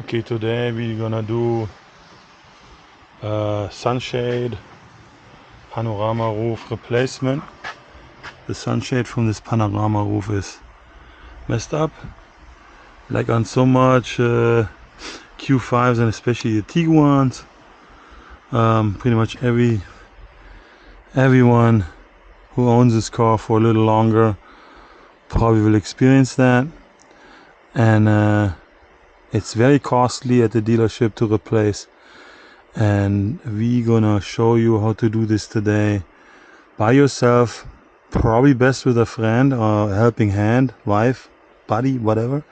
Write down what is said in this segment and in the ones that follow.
Okay, today we're gonna do sunshade panorama roof replacement. The sunshade from this panorama roof is messed up, like on so much Q5s and especially the Tiguans. Pretty much everyone who owns this car for a little longer probably will experience that, and it's very costly at the dealership to replace, and we're gonna show you how to do this today by yourself, probably best with a friend or a helping hand, wife, buddy, whatever,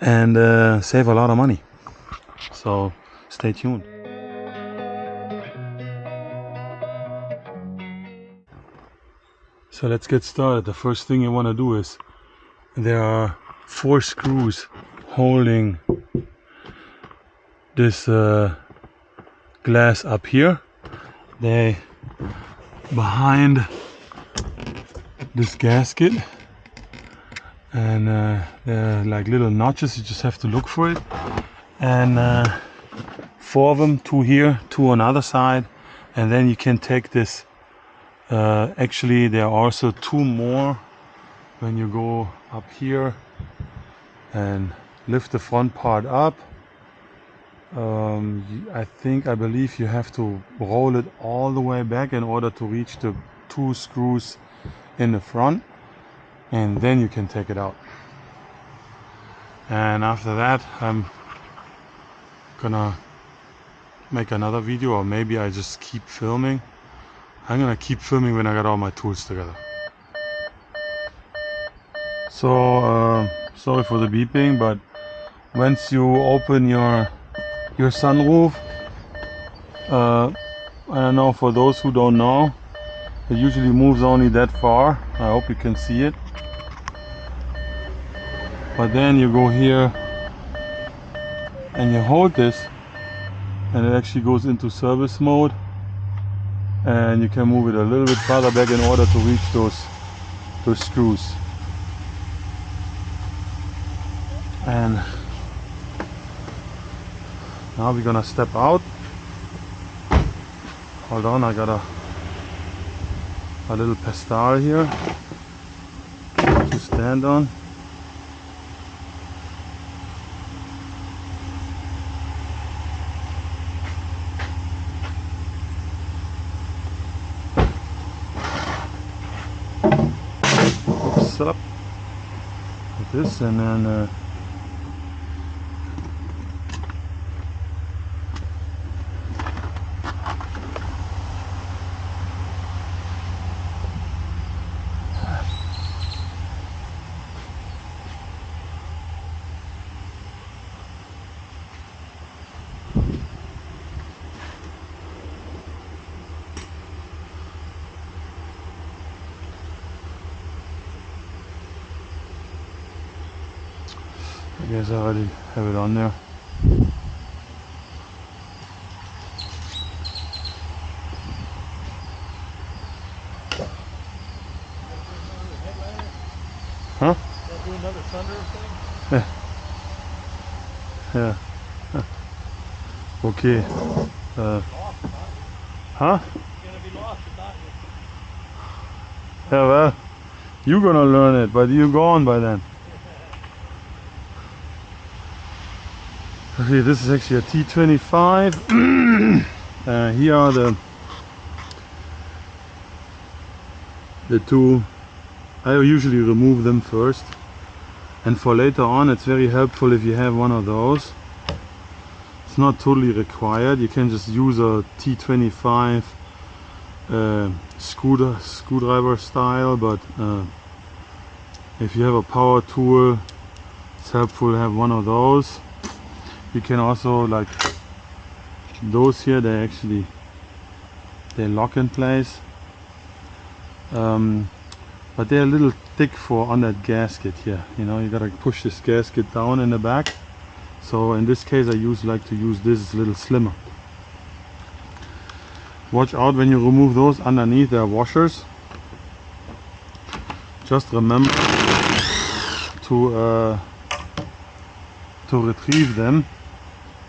and save a lot of money. So stay tuned. So let's get started. The first thing you want to do is, there are 4 screws holding this glass up here. They behind this gasket, and they're like little notches. You just have to look for it, and 4 of them, 2 here, 2 on the other side, and then you can take this. Actually, there are also 2 more when you go up here and lift the front part up. I believe you have to roll it all the way back in order to reach the 2 screws in the front, and then you can take it out. And after that, I'm gonna make another video, or maybe I just keep filming. I'm gonna keep filming when I got all my tools together. So sorry for the beeping, but once you open your sunroof, I don't know, for those who don't know, it usually moves only that far. I hope you can see it. But then you go here and you hold this, and it actually goes into service mode, and you can move it a little bit farther back in order to reach those screws. And now we're gonna step out. Hold on, I got a little pedestal here to stand on. Oops, up like this, and then I guess I already have it on there. Huh? Do another Sunroof thing? Yeah. Okay. Huh? It's gonna be lost without you. Yeah, well, you're gonna learn it, but you're gone by then. Okay, this is actually a T25. Here are the 2. I usually remove them first, and for later on it's very helpful if you have one of those. It's not totally required. You can just use a T25 screwdriver style, but if you have a power tool, it's helpful to have one of those. You can also, like those here, they lock in place, but they're a little thick on that gasket here. You know, you gotta push this gasket down in the back. So in this case I like to use this. It's a little slimmer. Watch out when you remove those. Underneath there are washers. Just remember to to retrieve them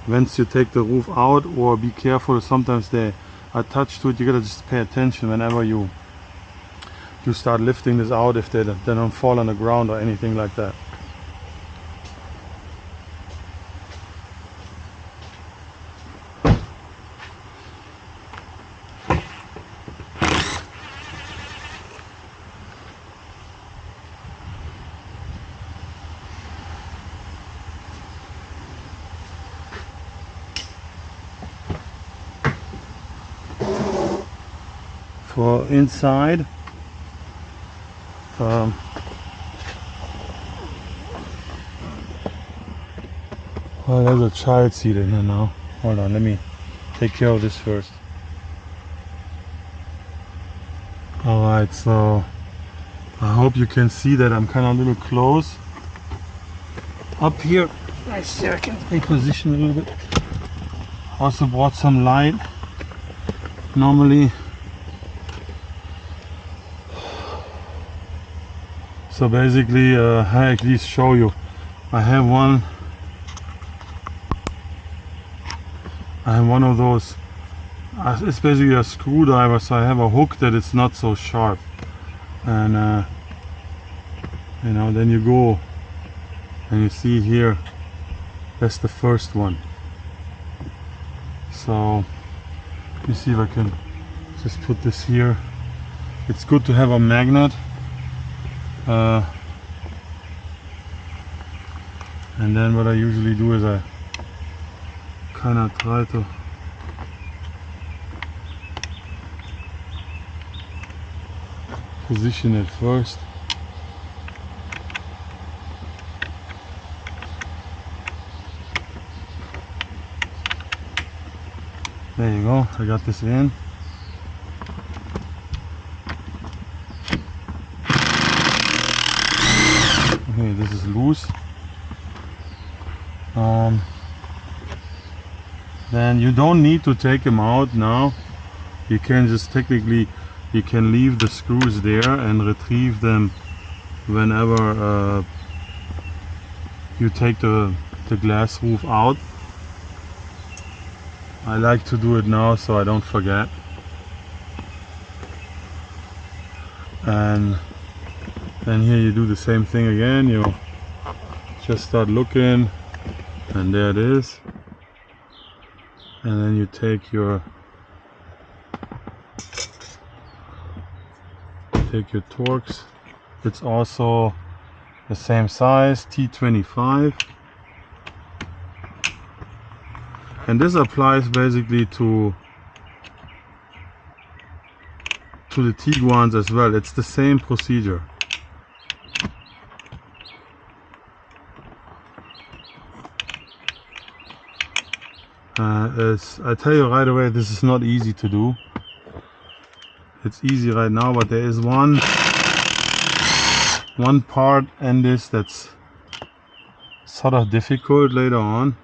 once you take the roof out, or be careful, sometimes they attach to it. You gotta just pay attention whenever you start lifting this out, if they don't fall on the ground or anything like that. For inside, well, there's a child seat in here now. Hold on, let me take care of this first. Alright, so I hope you can see that I'm kind of a little close up here. Nice, here I can reposition a little bit. Also brought some light. Normally, so basically, I at least show you. I have one of those. It's basically a screwdriver, so I have a hook that it's not so sharp, and you know, then you go and you see here, that's the first one. So let me see if I can just put this here. It's good to have a magnet, and then what I usually do is I kind of try to position it first. There you go, I got this in. Okay, this is loose. Then you don't need to take them out now. You can just technically, you can leave the screws there and retrieve them whenever you take the glass roof out. I like to do it now so I don't forget. And then here you do the same thing again. You just start looking, and there it is. And then you take your Torx. It's also the same size, T25. And this applies basically to the Tiguans as well. It's the same procedure. As I tell you right away, this is not easy to do. It's easy right now, but there is one part in this that's sort of difficult later on.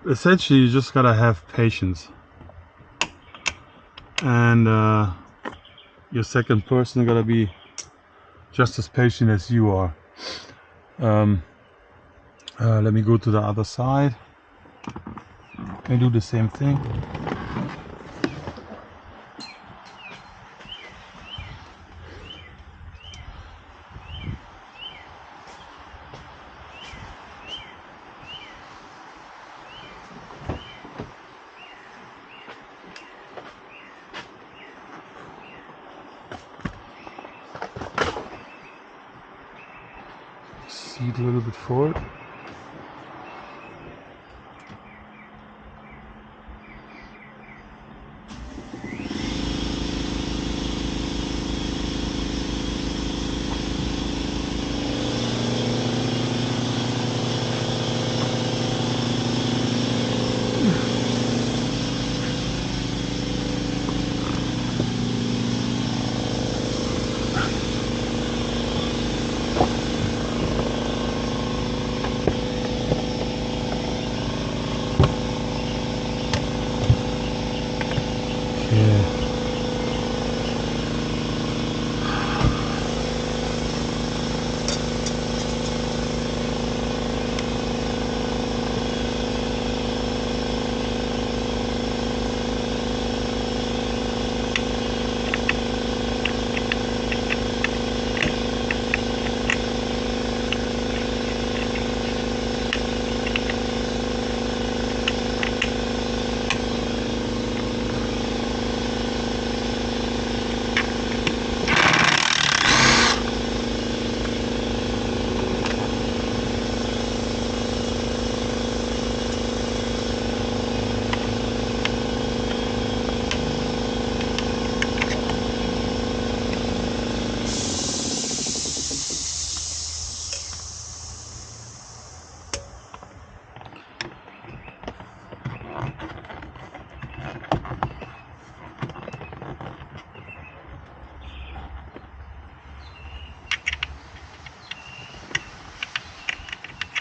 Essentially, you just gotta have patience, and your second person gotta be just as patient as you are. Let me go to the other side and do the same thing. Seat a little bit forward.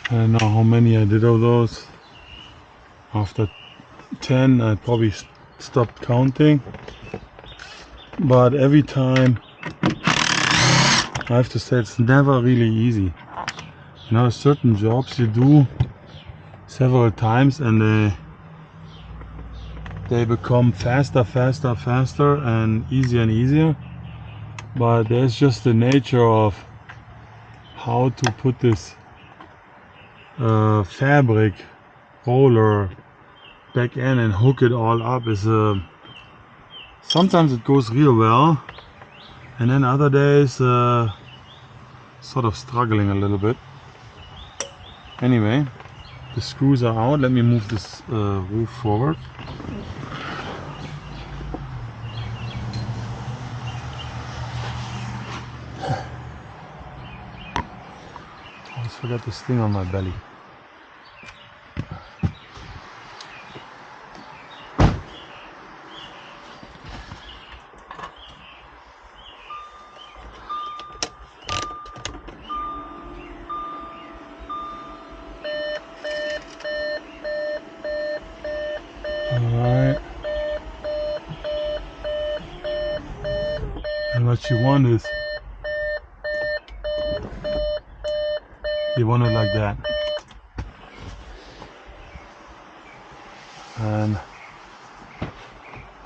I don't know how many I did of those. After 10 I probably stopped counting, but every time I have to say it's never really easy. You know, certain jobs you do several times and they become faster and easier, but there's just the nature of how to put this fabric roller back in and hook it all up is sometimes it goes real well, and then other days sort of struggling a little bit. Anyway, the screws are out. Let me move this roof forward. Always forget this thing on my belly. Alright. And what you want is, you want it like that. And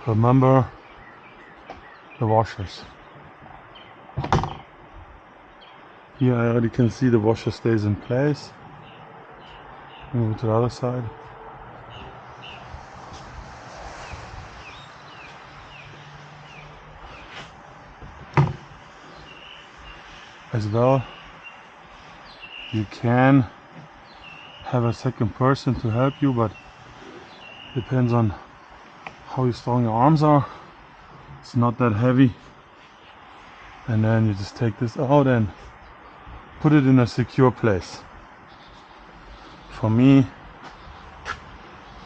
remember the washers. Here I already can see the washer stays in place. Move to the other side. As well, you can have a second person to help you, but depends on how strong your arms are. It's not that heavy. And then you just take this out and put it in a secure place. For me,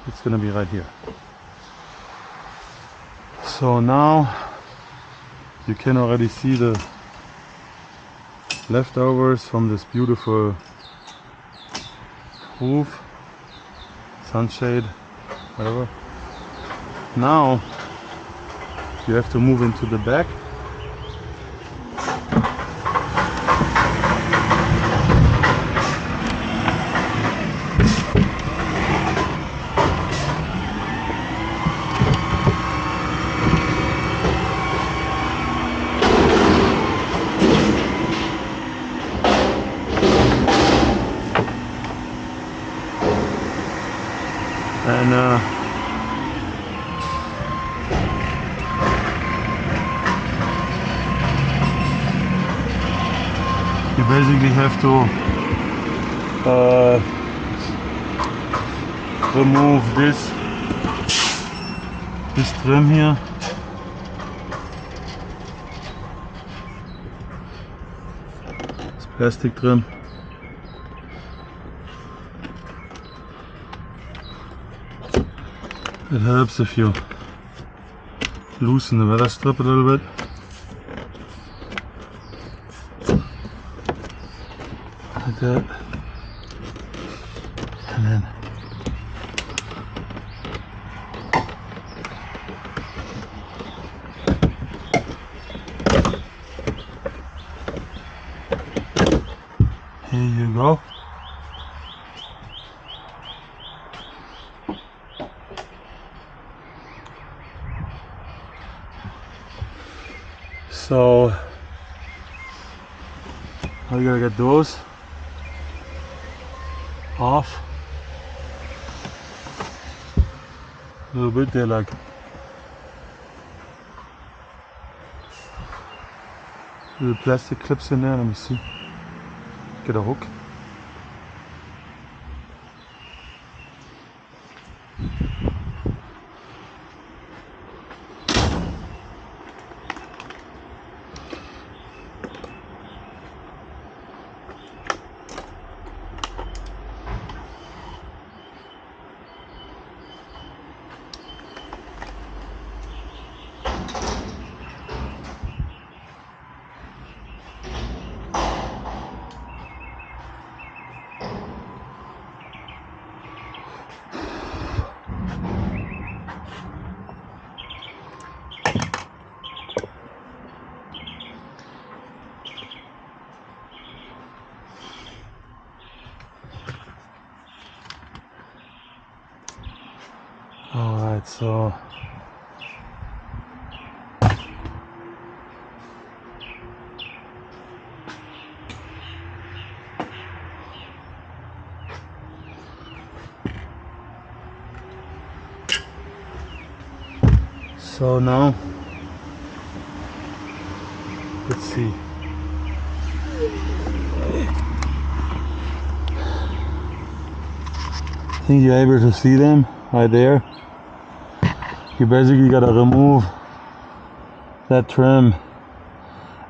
it's gonna be right here. So now you can already see the leftovers from this beautiful roof, sunshade, whatever. Now you have to move into the back. And you basically have to remove this trim here. This plastic trim. It helps if you loosen the weather strip a little bit. Like that. And then here you go. So now you gotta get those off a little bit. They're like little plastic clips in there. Let me see. Get a hook. Alright, so now let's see. I think you're able to see them right there. You basically gotta remove that trim,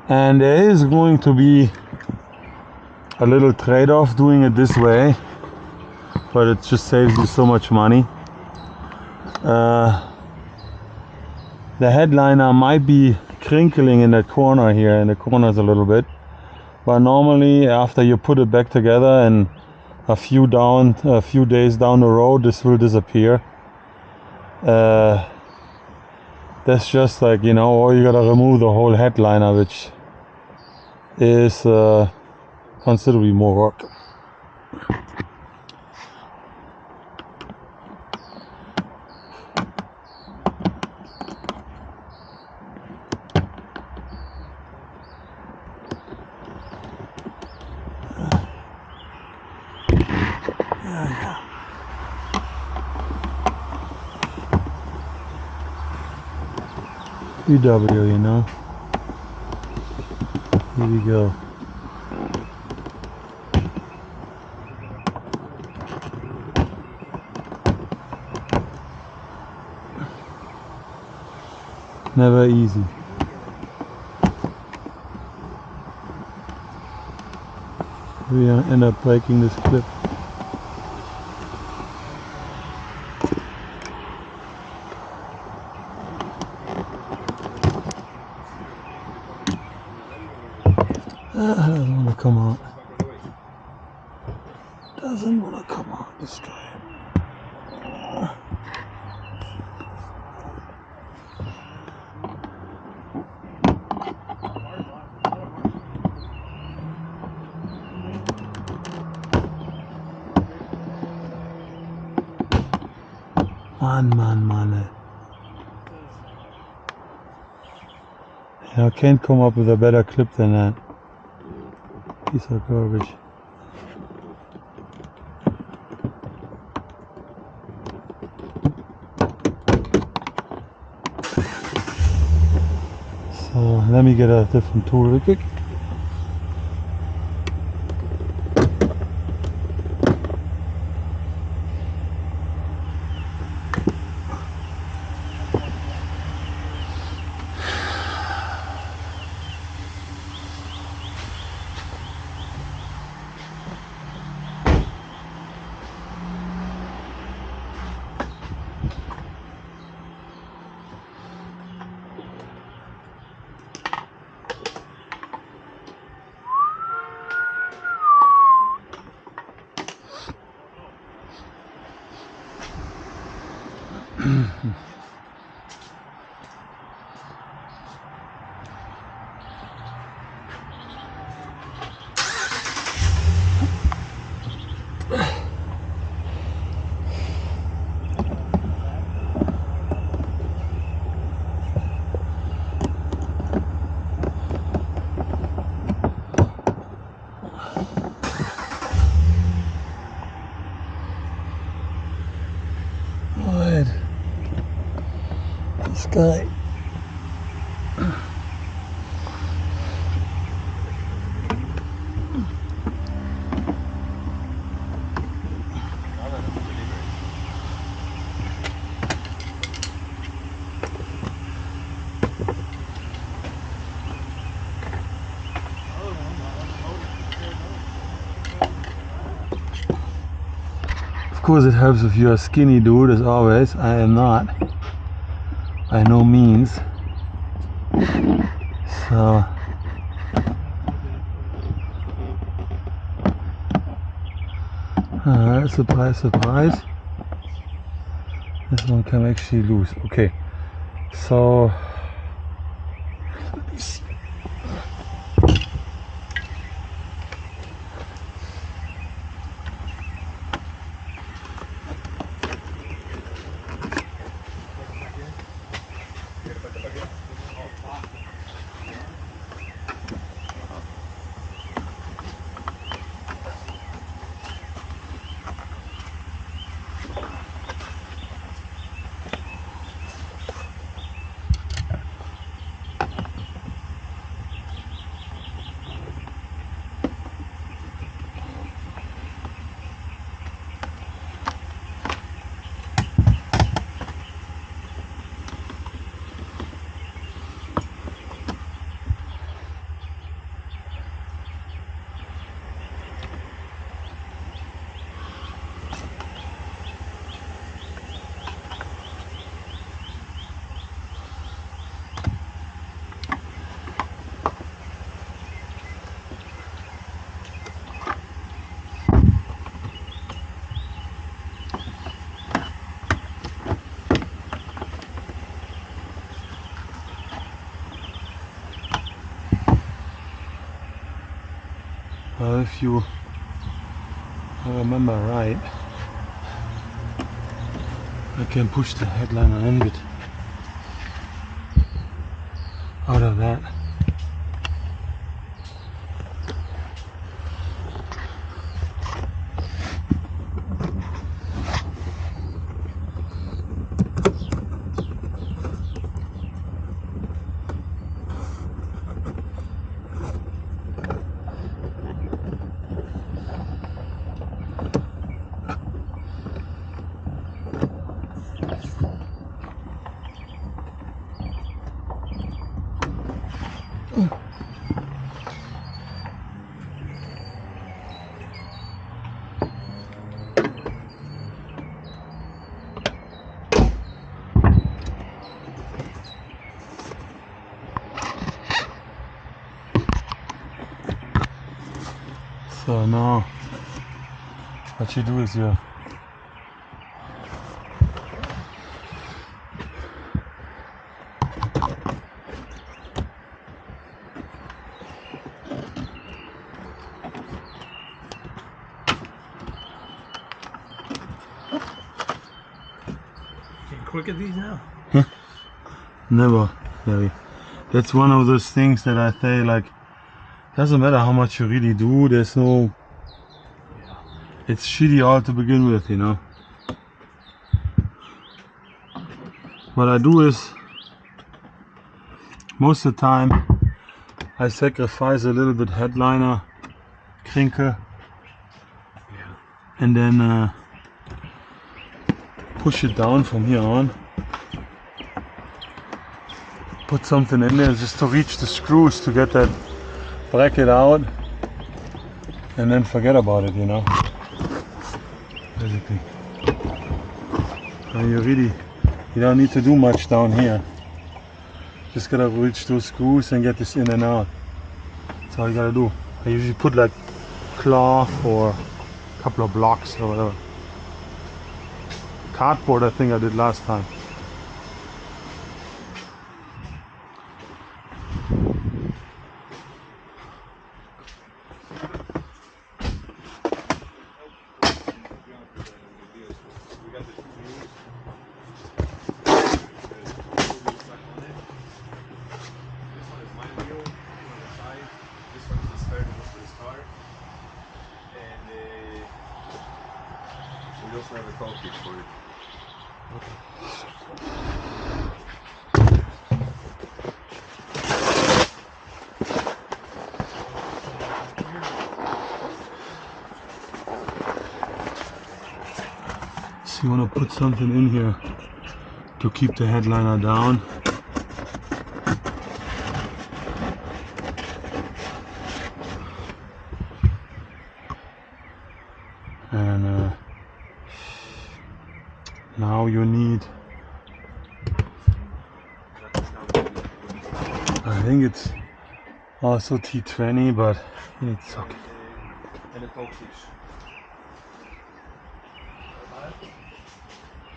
and there is going to be a little trade-off doing it this way, but it just saves you so much money. The headliner might be crinkling in that corner here, in the corners a little bit, but normally after you put it back together and a few days down the road, this will disappear. That's just like, you know, or you gotta remove the whole headliner, which is considerably more work. VW, you know. Here we go. Never easy. We end up breaking this clip. Doesn't want to come out. Doesn't want to come out. Let's try it. Man. I can't come up with a better clip than that. Piece of garbage. So let me get a different tool real quick. Alright. This guy. Of course it helps if you're a skinny dude, as always. I am not, by no means. So alright, surprise, surprise. This one came actually loose. Okay, so if you remember right, I can push the headliner in bit out of that. So now what you do is you Can you quick at these now? never, Larry. That's one of those things that I say, like, doesn't matter how much you really do, there's no, it's shitty all to begin with, you know. What I do is, most of the time, I sacrifice a little bit headliner, Krinke, and then push it down from here on. Put something in there just to reach the screws to get that bracket out, and then forget about it, you know. Basically. And you don't need to do much down here. Just gotta reach those screws and get this in and out. That's all you gotta do. I usually put like cloth or a couple of blocks or whatever. Cardboard, I think I did last time. We also have a tow kit for it. So you want to put something in here to keep the headliner down. And now you need, I think it's also T20, but you need socket. And a tow hitch.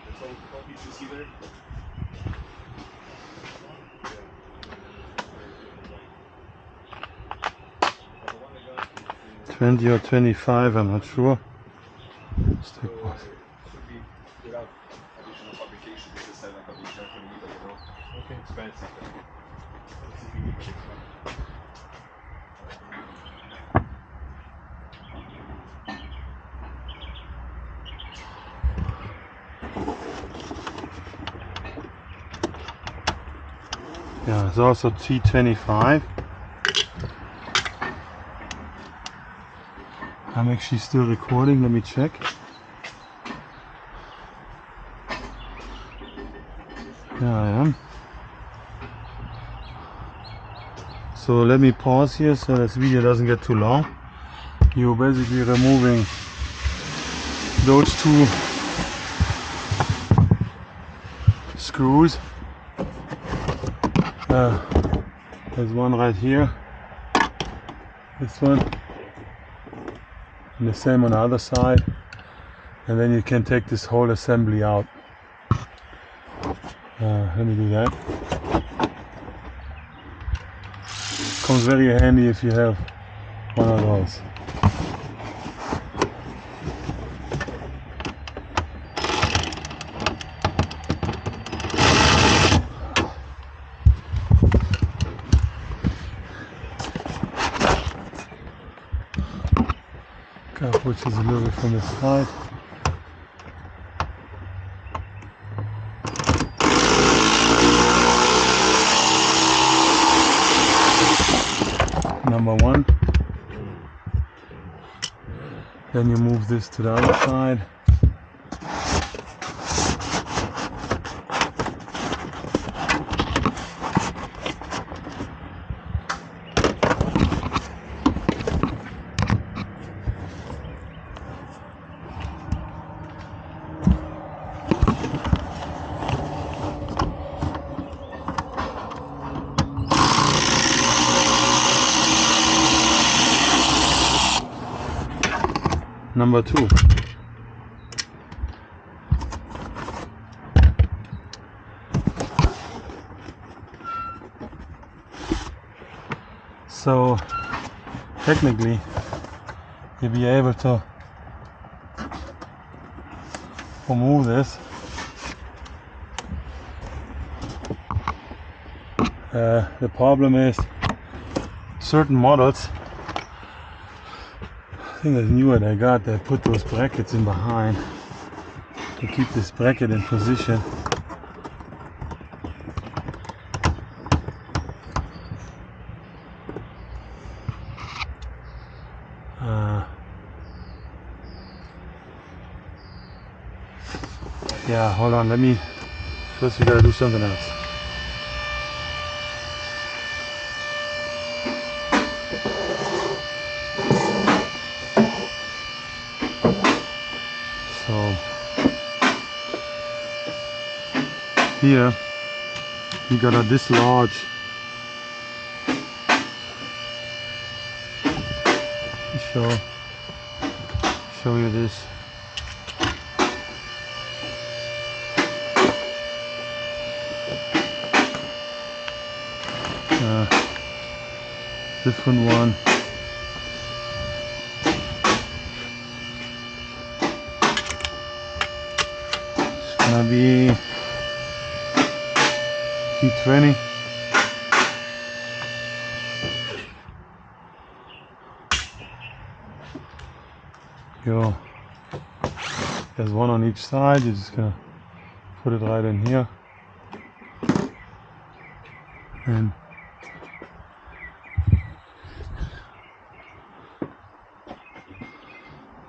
The tow hitch you see there? 20 or 25, I'm not sure. Let's take one. Should be without additional fabrication. This is 7 fabrication for the needle, you know. Okay. Expensive. Let's see if we need this one. Yeah, it's also T25. I'm actually still recording, let me check. Yeah, I am. So let me pause here so this video doesn't get too long. You're basically removing those two screws. There's one right here, this one, and the same on the other side, and then you can take this whole assembly out. Let me do that. Comes very handy if you have one of those. which is a little bit from the side. Number one. Then you move this to the other side. Number two. So technically you'll be able to remove this. The problem is certain models, I think that's newer they got, they put those brackets in behind to keep this bracket in position. Yeah, hold on, first we gotta do something else. So here you gotta dislodge show you this. Different one. It's gonna be T20. Yo, there's one on each side. You're just gonna put it right in here, and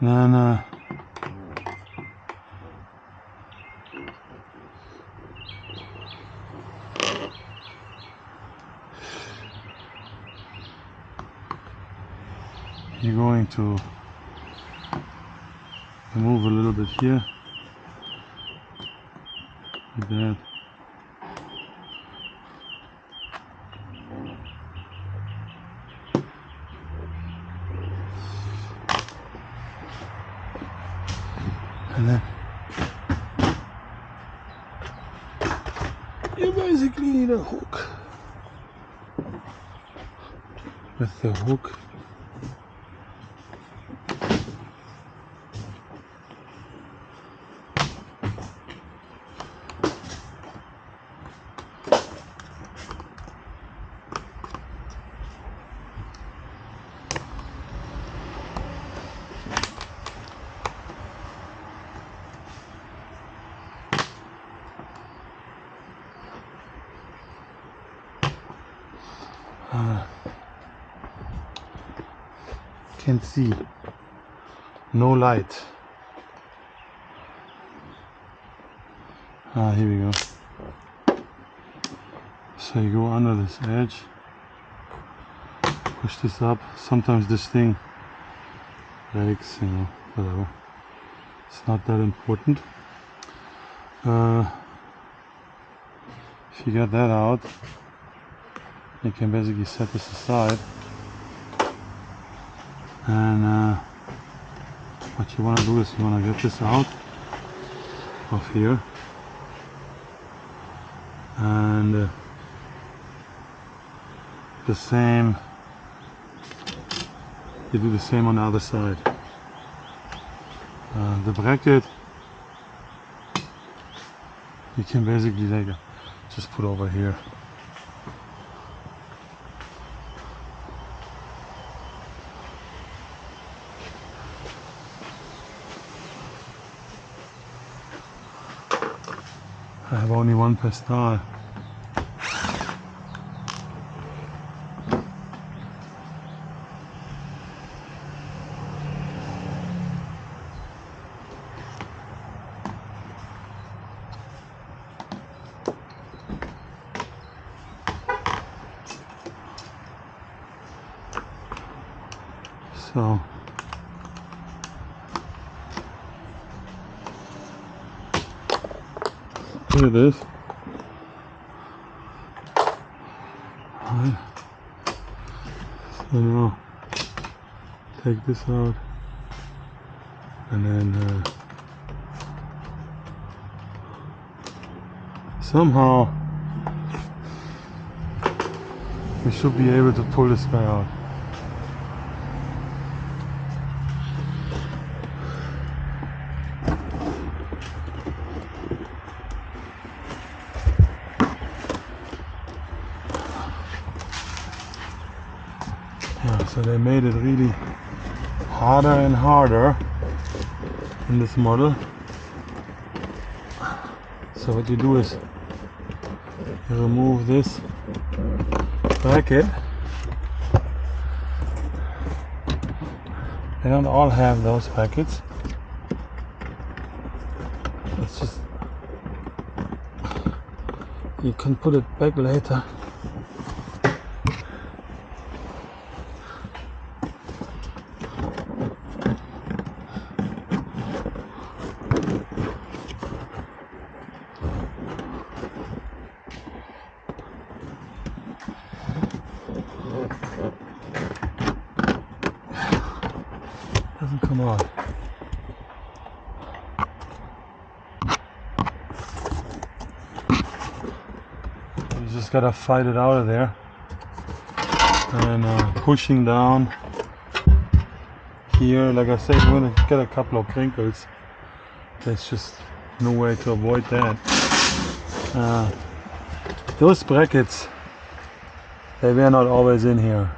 then you're going to move a little bit here, like that. And then you basically need a hook. With the hook, can see no light. Here we go. So you go under this edge, push this up. Sometimes this thing breaks, you know, whatever. It's not that important. If you get that out, you can basically set this aside. And what you want to do is you want to get this out of here, and the same, you do the same on the other side. The bracket you can basically like just put over here. I have only one pistol. So here it is. Alright. So now take this out and then somehow we should be able to pull this guy out. Yeah, so they made it really harder and harder in this model. So what you do is you remove this bracket. They don't all have those brackets. It's just you can put it back later. Doesn't come out. You just gotta fight it out of there and pushing down here. Like I said, you're gonna get a couple of crinkles. There's just no way to avoid that. Those brackets, they were not always in here.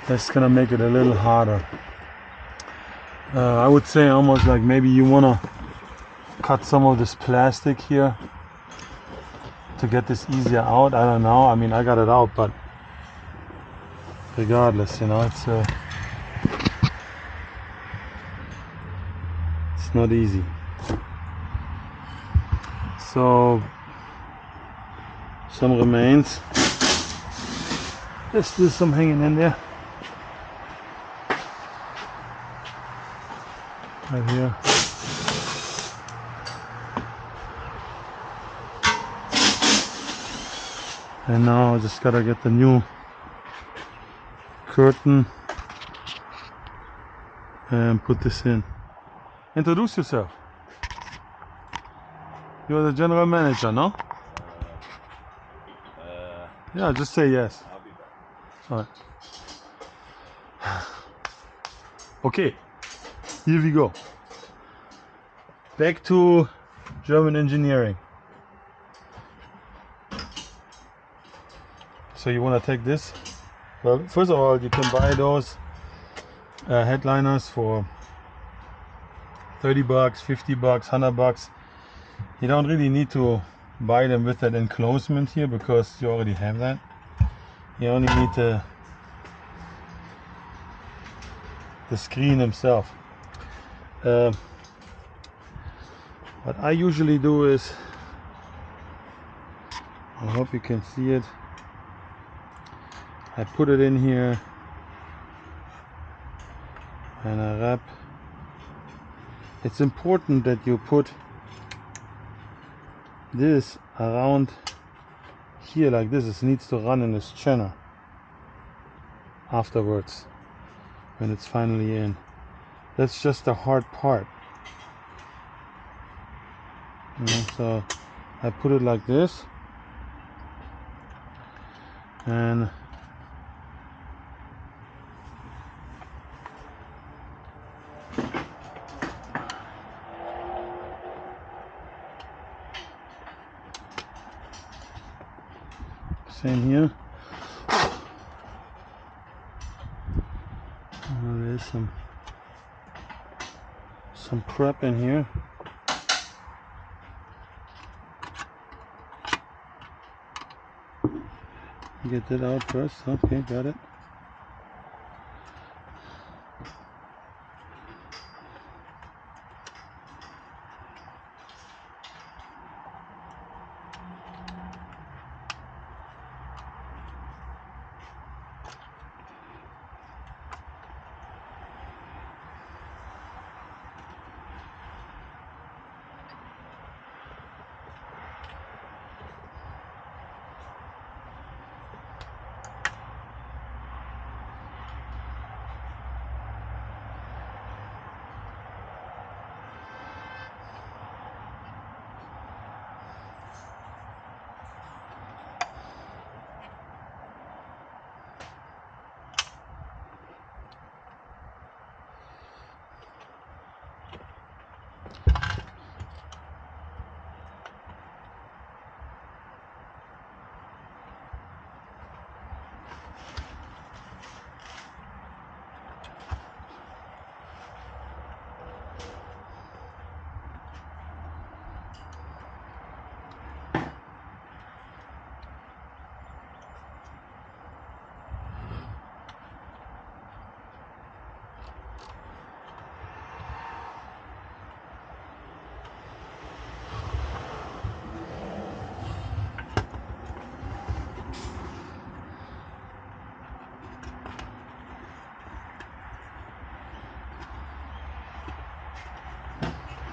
That's gonna make it a little harder. I would say almost like maybe you wanna cut some of this plastic here to get this easier out. I don't know. I mean, I got it out, but regardless, you know, it's not easy. So some remains. There's still some hanging in there. Right here. And now I just gotta get the new curtain and put this in. Introduce yourself. You're the general manager, no? Yeah, just say yes. I'll be back. Alright. Okay, here we go. Back to German engineering. So you want to take this? Well, first of all, you can buy those headliners for 30 bucks, 50 bucks, 100 bucks. You don't really need to buy them with that enclosement here because you already have that. You only need the screen himself. What I usually do is, I hope you can see it, I put it in here and I wrap. It's important that you put this around here like this. It needs to run in this channel afterwards when it's finally in. That's just the hard part. You know, so I put it like this and same here. There's some crap in here. Get that out first. Okay, got it.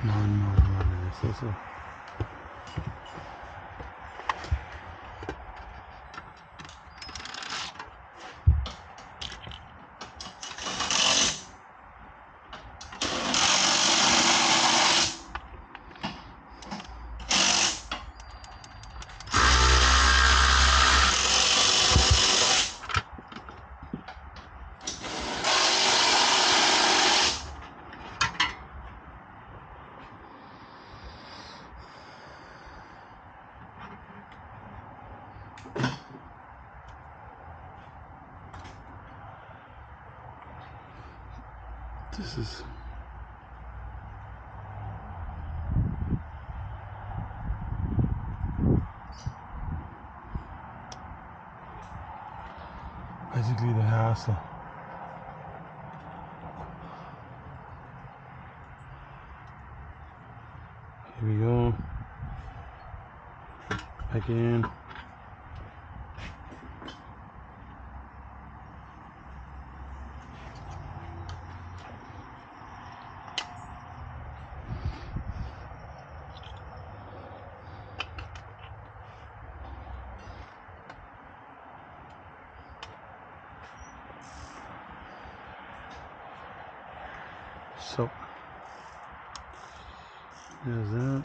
No, das ist so. This is basically the hassle. Here we go. Back in. So there's that.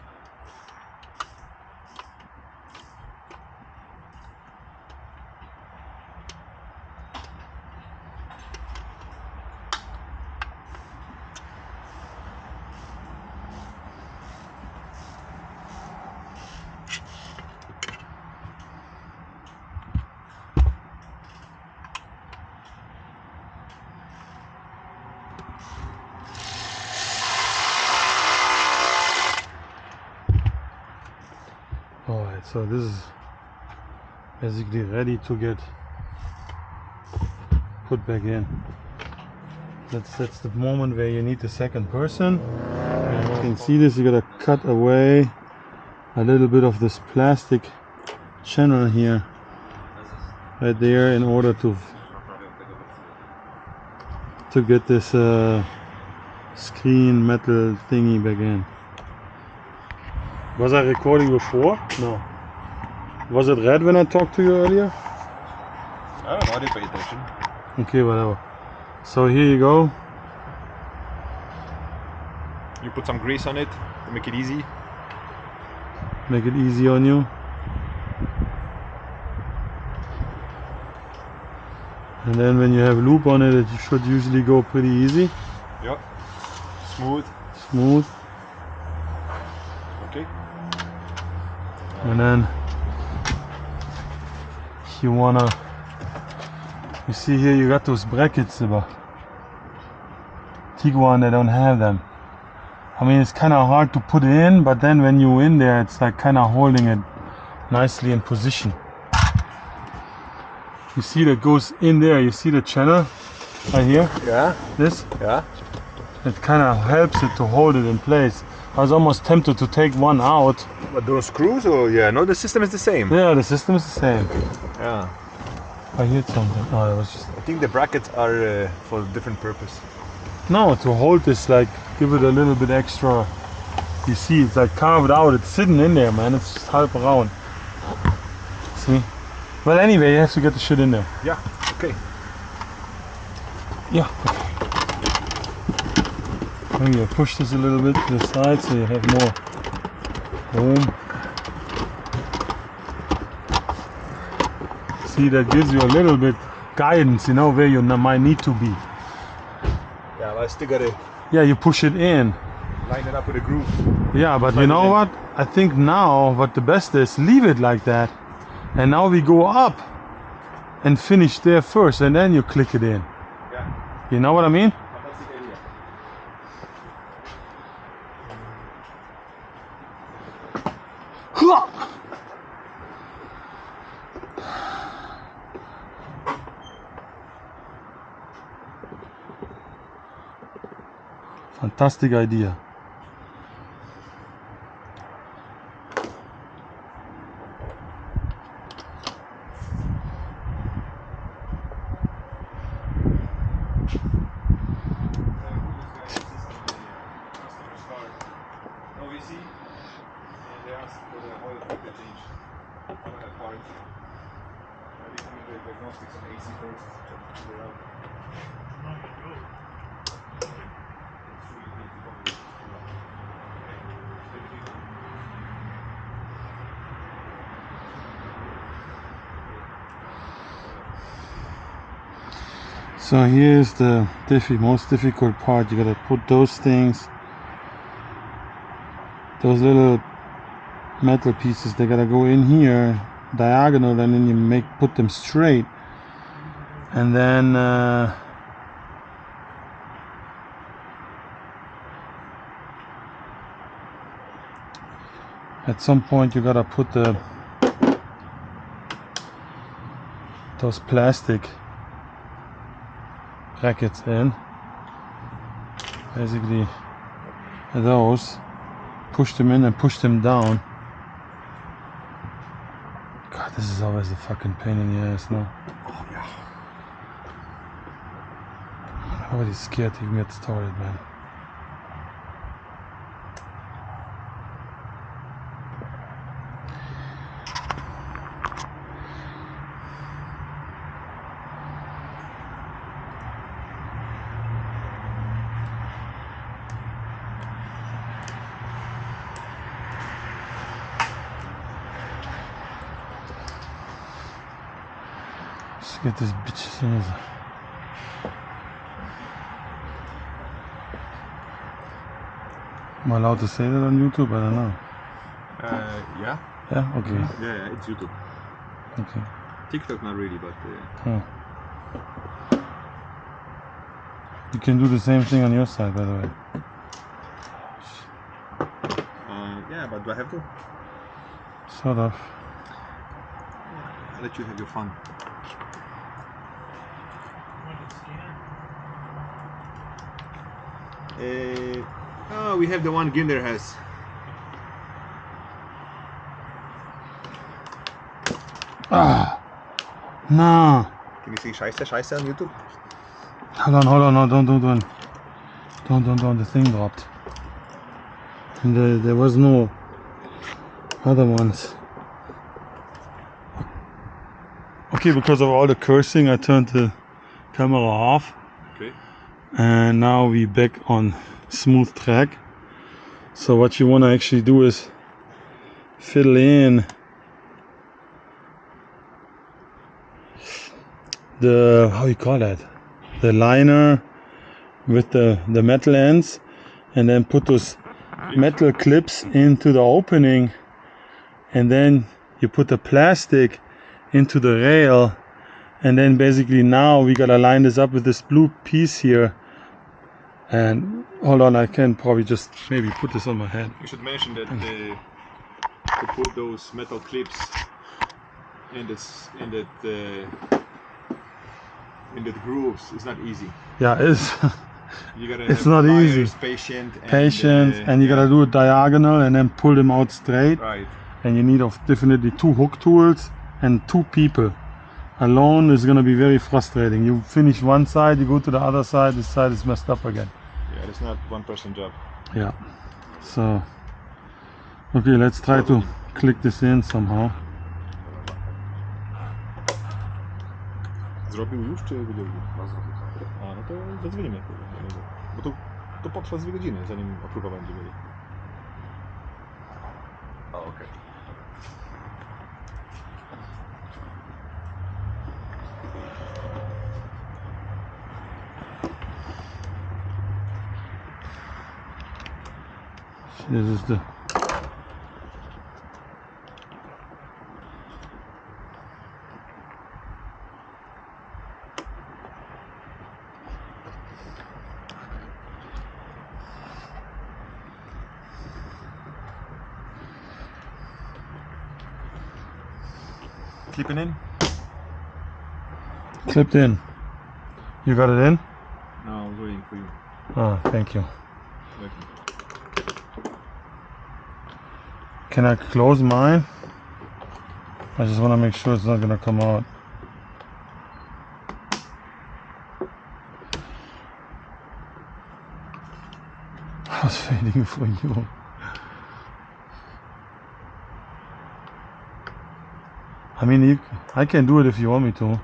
Alright, so this is basically ready to get put back in. That's the moment where you need the second person. You can see this, you gotta cut away a little bit of this plastic channel here, right there, in order to get this screen metal thingy back in. Was I recording before? No. Was it red when I talked to you earlier? I don't know, I didn't pay attention. Okay, whatever. So here you go. You put some grease on it to make it easy. Make it easy on you. And then when you have lube on it, it should usually go pretty easy. Yeah. Smooth. Smooth. Okay. And then you wanna, you see here you got those brackets, but Tiguan, they don't have them. I mean, it's kind of hard to put it in, but then when you're in there, it's like kind of holding it nicely in position. You see that goes in there. You see the channel right here? Yeah. This? Yeah. It kind of helps it to hold it in place. I was almost tempted to take one out. But those screws, or yeah, no, the system is the same. Yeah, the system is the same. Yeah. I heard something. Oh, it was just... I think the brackets are for a different purpose. No, to hold this, like, give it a little bit extra. You see, it's like carved out. It's sitting in there, man. It's just half around. See? Well, anyway, you have to get the shit in there. Yeah. Okay. Yeah. Okay. You push this a little bit to the side so you have more room. See, that gives you a little bit guidance, you know, where you might need to be. Yeah, but I still gotta Yeah, you push it in. line it up with a groove. Yeah, but you know what? I think now what the best is, leave it like that. And now we go up and finish there first, and then you click it in. Yeah. You know what I mean? Fantastic idea. Fantastic idea. No AC, and they asked for the oil filter change on that part. I did some of the diagnostics on AC first to figure out. It's really easy for me. So here's the most difficult part. You gotta put those things, those little metal pieces, they gotta go in here diagonal, and then you put them straight, and then at some point you gotta put those plastic brackets in, basically those, push them in and push them down. God, this is always a fucking pain in the ass, no? Oh yeah. Nobody's scared to even get started, man. Let's get this bitch in. Am I allowed to say that on YouTube? I don't know. Yeah. Yeah? Okay. Yeah, it's YouTube. Okay. TikTok not really, but You can do the same thing on your side, by the way. yeah, but do I have to? Sort of. I'll let you have your fun. Oh, we have the one Ginder has. Ah! No! Can you see Scheiße on YouTube? Hold on, no, don't, the thing dropped. And there was no other ones. Okay, because of all the cursing, I turned the camera off. Okay. And now we back on smooth track. So what you want to actually do is fiddle in the, how you call that, the liner with the metal ends, and then put those metal clips into the opening, and then you put the plastic into the rail, and then basically now we gotta line this up with this blue piece here. And hold on, I can probably just maybe put this on my head. You should mention that to put those metal clips in that in the grooves. It's not easy. Yeah, it's You gotta It's have not pliers, easy. patient, and you yeah. gotta do it diagonal and then pull them out straight. Right. And you need definitely 2 hook tools and 2 people. Alone is gonna be very frustrating. You finish one side, you go to the other side, this side is messed up again. Yeah, it's not one person job. Yeah. So, okay, let's try to click this in somehow. Zrobił już, czy będzie robił? No zrobił. A, no to zadzwonimy. Bo to potrwa 2 godziny, zanim approval będzie mieli. A, okej. This is the Clipping in? clipped in. You got it in? No, I was waiting for you. Ah, thank you. Like, Can I close mine? I just want to make sure it's not gonna come out. I was waiting for you. I mean, I can do it if you want me to.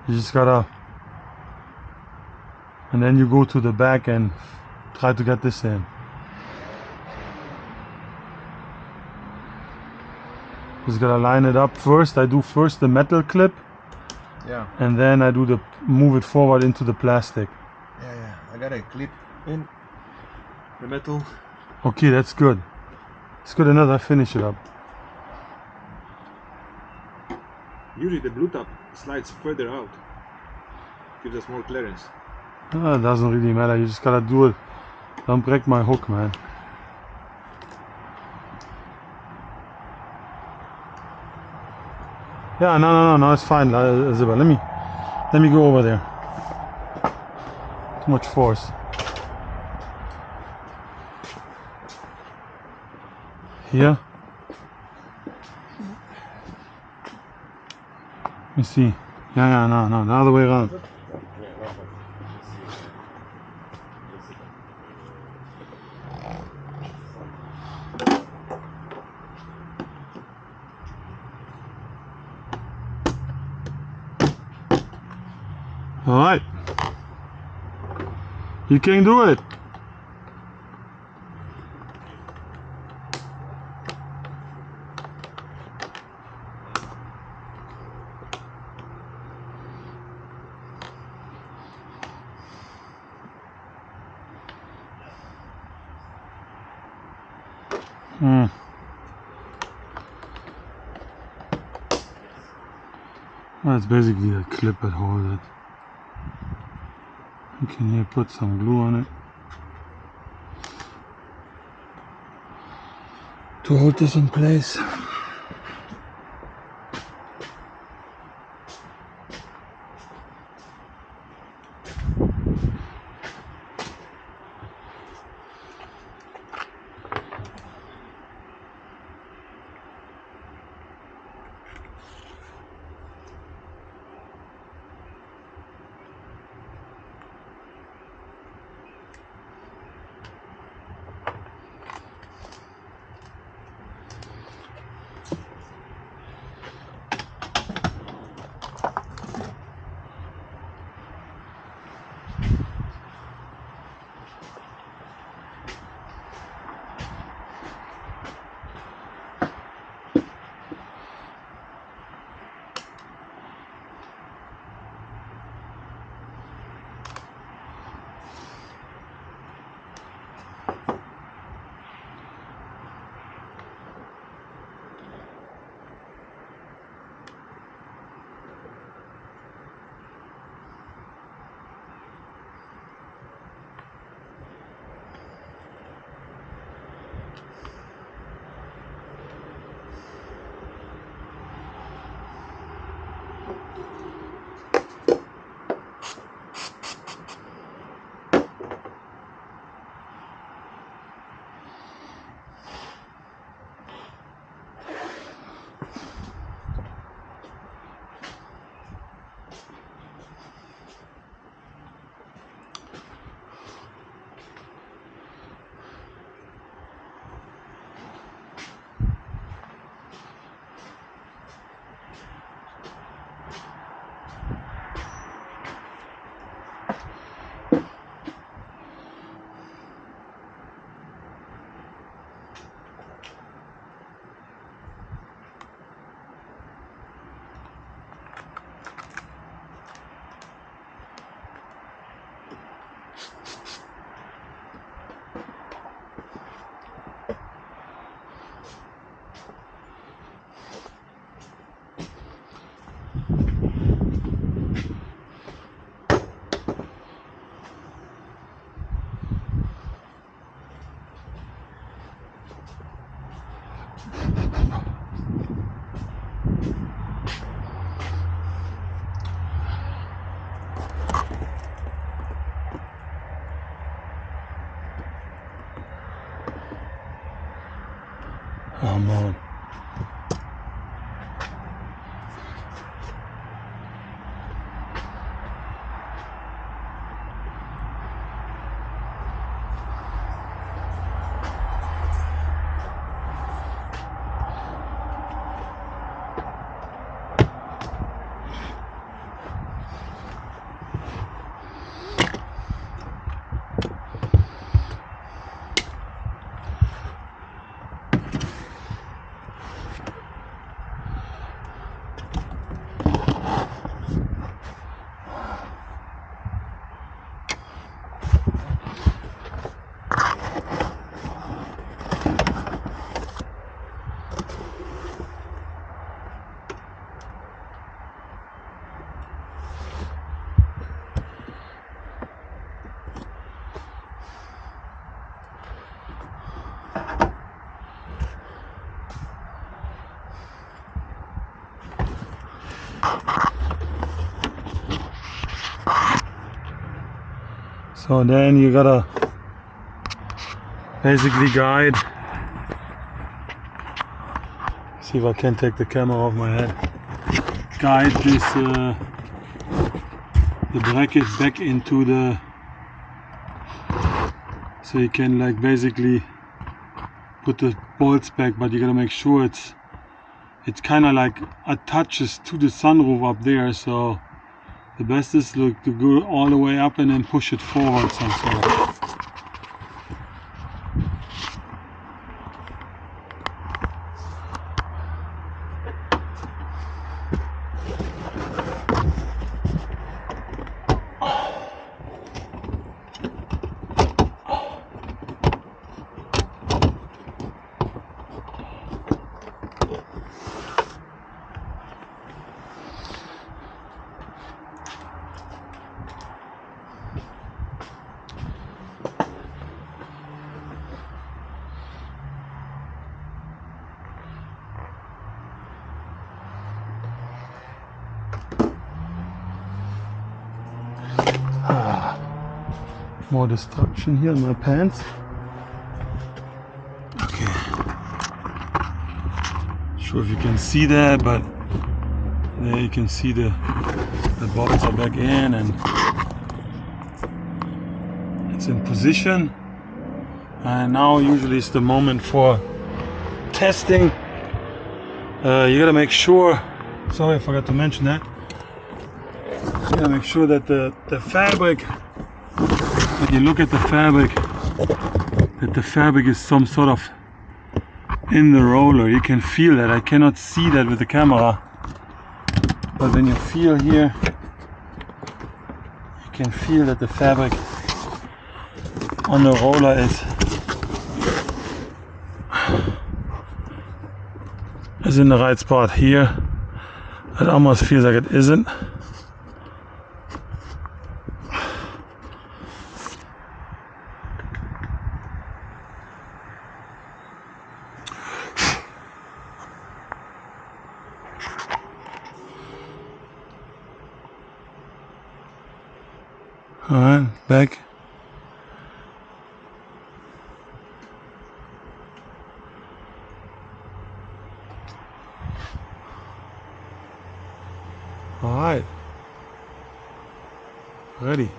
You just gotta, and then you go to the back and try to get this in. Just gotta line it up first. I do first the metal clip, yeah. and then I do move it forward into the plastic. Yeah. I got a clip in the metal. Okay, that's good. It's good enough. I finish it up. Usually the blue top slides further out. Gives us more clearance. It doesn't really matter. You just gotta do it. Don't break my hook, man. Yeah, no, it's fine, Isabel. Let me go over there. Too much force. Here. Let me see. Yeah, no, the other way around. All right. You can do it. That's basically that clip that holds it. You can here put some glue on it to hold this in place. Oh man. So then you gotta basically guide. See if I can take the camera off my head. Guide this the bracket back into the, so you can like basically put the bolts back, but you gotta make sure it's kind of like attaches to the sunroof up there. So the best is to go all the way up and then push it forward some sort of. More destruction here in my pants. Okay. Sure if you can see that, but there you can see the bolts are back in and it's in position. And now usually is the moment for testing. You gotta make sure, sorry I forgot to mention that, you gotta make sure that the fabric, when you look at the fabric, that the fabric is some sort of in the roller. You can feel that. I cannot see that with the camera, but when you feel here, you can feel that the fabric on the roller is in the right spot. Here it almost feels like it isn't. Alright, back. Alright. Ready.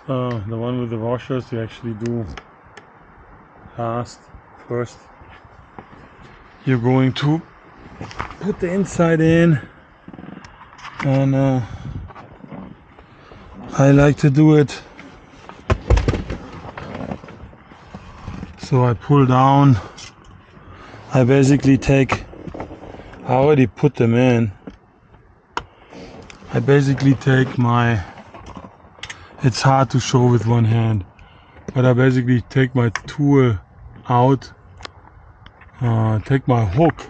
The one with the washers you actually do fast. First, you're going to put the inside in, and I like to do it so I pull down. I basically take, I already put them in. I basically take my, it's hard to show with one hand, but I basically take my tool out, take my hook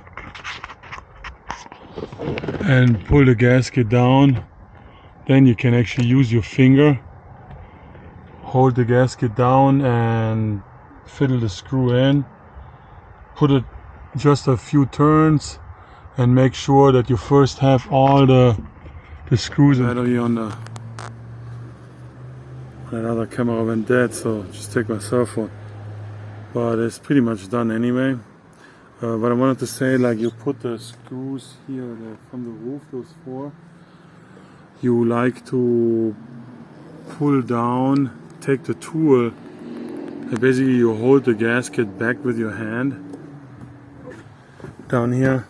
and pull the gasket down. Then you can actually use your finger, hold the gasket down and fiddle the screw in, put it just a few turns, and make sure that you first have all the screws. Battery on the another camera went dead, so just take my cell phone. But it's pretty much done anyway. But I wanted to say, like, you put the screws here from the roof, those 4. You like to pull down, take the tool, and basically you hold the gasket back with your hand down here,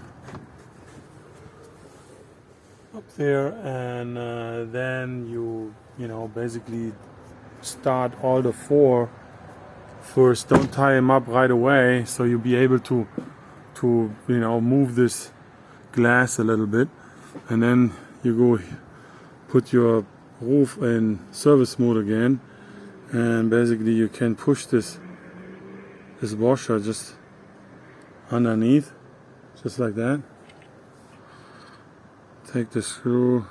up there, and then you know, basically start all the 4 first. Don't tie them up right away, so you'll be able to you know, move this glass a little bit, and then you go put your roof in service mode again, and basically you can push this washer just underneath, just like that. Take the screw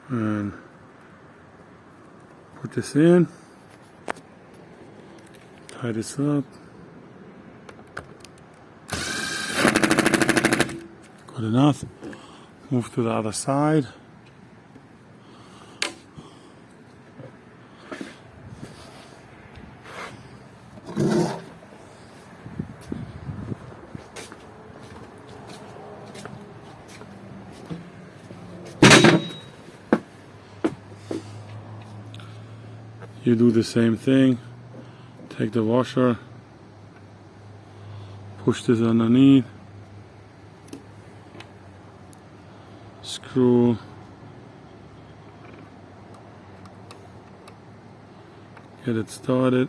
and put this in, tie this up. Good enough. Move to the other side. You do the same thing. Take the washer, push this underneath, screw, get it started.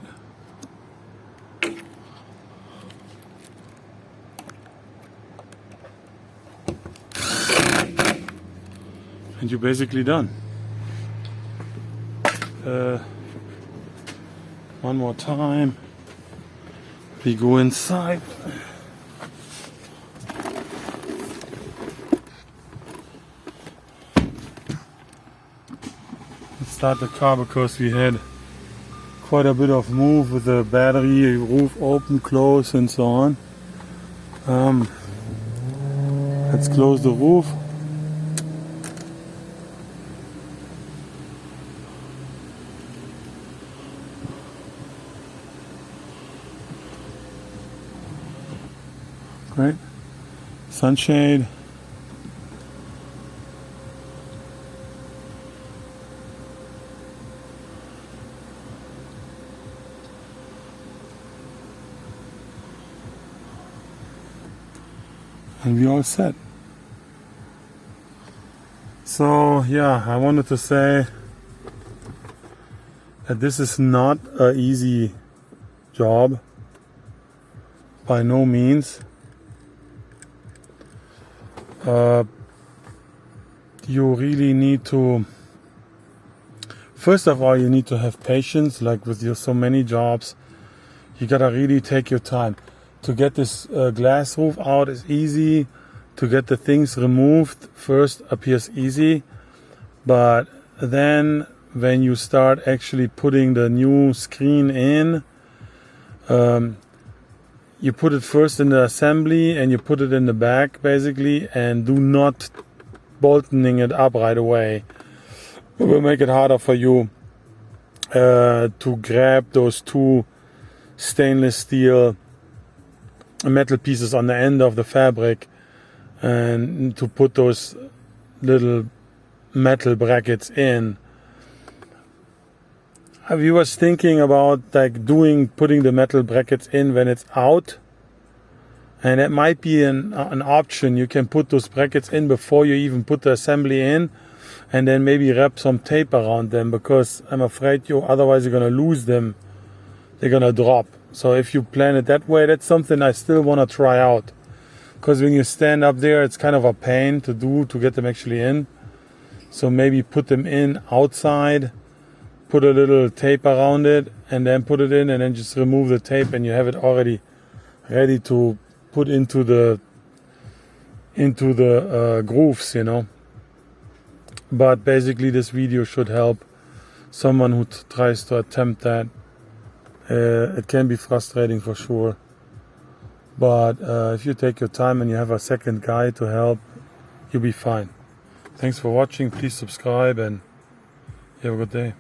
And you're basically done. One more time. We go inside. Let's start the car because we had quite a bit of move with the battery, roof open, close, and so on. Let's close the roof. Right, sunshade. And we all set. So yeah, I wanted to say that this is not an easy job, by no means. You really need to, first of all, you need to have patience. Like with your so many jobs, you gotta really take your time. To get this glass roof out is easy. To get the things removed first appears easy, but then when you start actually putting the new screen in, you put it first in the assembly and you put it in the back basically, and do not bolting it up right away. It will make it harder for you to grab those 2 stainless steel metal pieces on the end of the fabric and to put those little metal brackets in. I was thinking about like putting the metal brackets in when it's out, and it might be an option. You can put those brackets in before you even put the assembly in, and then maybe wrap some tape around them, because I'm afraid otherwise you're gonna lose them. They're gonna drop. So if you plan it that way, that's something I still wanna try out, because when you stand up there, it's kind of a pain to get them actually in. So maybe put them in outside, put a little tape around it, and then put it in, and then just remove the tape, and you have it already ready to put into the grooves, you know. But basically this video should help someone who tries to attempt that. It can be frustrating for sure, But if you take your time and you have a second guy to help, you'll be fine. Thanks for watching. Please subscribe and you have a good day.